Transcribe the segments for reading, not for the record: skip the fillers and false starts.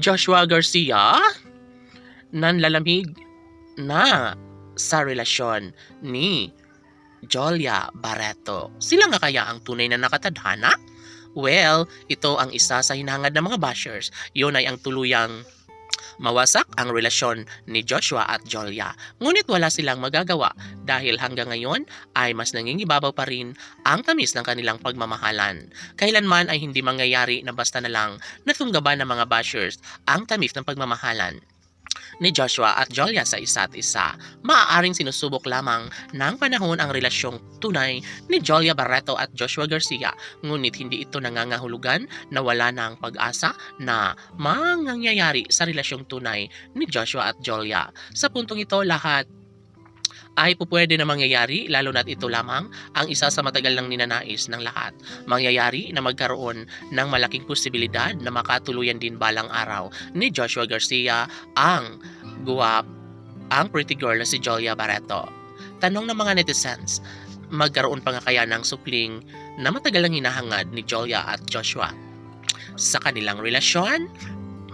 Joshua Garcia nanlalamig na sa relasyon ni Jolia Barreto. Sila nga kaya ang tunay na nakatadhana? Well, ito ang isa sa hinangad ng mga bashers. Yun ay ang tuluyang mawasak ang relasyon ni Joshua at Jolia. Ngunit wala silang magagawa dahil hanggang ngayon ay mas nangingibabaw pa rin ang tamis ng kanilang pagmamahalan. Kailanman ay hindi mangyayari na basta na lang natunggaban ng mga bashers ang tamis ng pagmamahalan ni Joshua at Jolia sa isa't isa. Maaaring sinusubok lamang ng panahon ang relasyong tunay ni Jolia Barreto at Joshua Garcia, ngunit hindi ito nangangahulugan na wala na ang pag-asa na mangyayari sa relasyong tunay ni Joshua at Jolia. Sa puntong ito, lahat ay pupwede na mangyayari, lalo na't ito lamang ang isa sa matagal ng ninanais ng lahat. Mangyayari na magkaroon ng malaking posibilidad na makatuluyan din balang araw ni Joshua Garcia ang pretty girl na si Jolia Barreto. Tanong ng mga netizens, magkaroon pa nga kaya ng supling na matagal ang hinahangad ni Jolia at Joshua sa kanilang relasyon?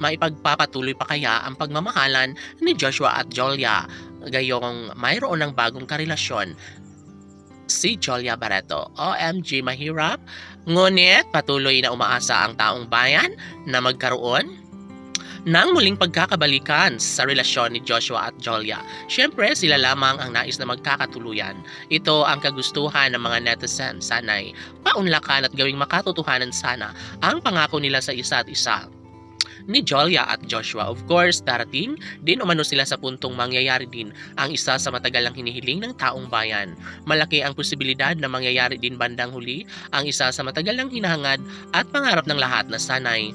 Maipagpapatuloy pa kaya ang pagmamahalan ni Joshua at Jolia gayong mayroon ng bagong karelasyon si Jolia Barreto? OMG, mahirap. Ngunit patuloy na umaasa ang taong bayan na magkaroon ng muling pagkakabalikan sa relasyon ni Joshua at Jolia. Siyempre, sila lamang ang nais na magkakatuluyan. Ito ang kagustuhan ng mga netizens. Sana'y paunlakan at gawing makatotohanan sana ang pangako nila sa isa't isa ni Jolia at Joshua. Of course, darating din umano sila sa puntong mangyayari din ang isa sa matagal ang hinihiling ng taong bayan. Malaki ang posibilidad na mangyayari din bandang huli ang isa sa matagal ang hinahangad at pangarap ng lahat na sana'y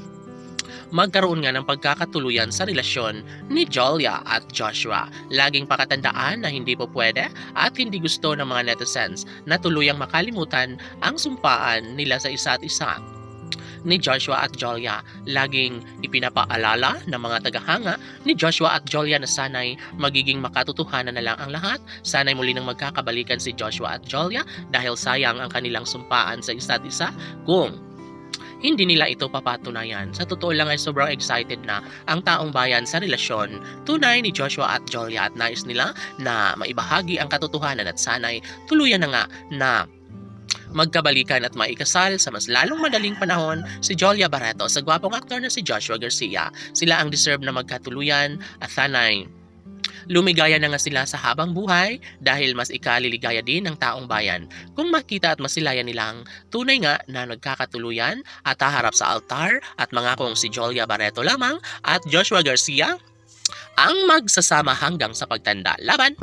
magkaroon nga ng pagkakatuluyan sa relasyon ni Jolia at Joshua. Laging pakatandaan na hindi po pwede at hindi gusto ng mga netizens na tuluyang makalimutan ang sumpaan nila sa isa't isa ni Joshua at Jolia. Laging ipinapaalala ng mga tagahanga ni Joshua at Jolia na sana'y magiging makatotohanan na lang ang lahat. Sana'y muli nang magkakabalikan si Joshua at Jolia dahil sayang ang kanilang sumpaan sa isa't isa kung hindi nila ito papatunayan. Sa totoo lang ay sobrang excited na ang taong bayan sa relasyon tunay ni Joshua at Jolia at nais nila na maibahagi ang katotohanan at sana'y tuluyan na nga na magkabalikan at maikasal sa mas lalong madaling panahon si Jolia Barreto sa gwapong aktor na si Joshua Garcia. Sila ang deserve na magkatuluyan at sana'y lumigaya na nga sila sa habang buhay dahil mas ikaliligaya din ng taong bayan kung makita at masilayan nilang tunay nga na nagkakatuluyan at haharap sa altar at mangakong si Jolia Barreto lamang at Joshua Garcia ang magsasama hanggang sa pagtanda. Laban!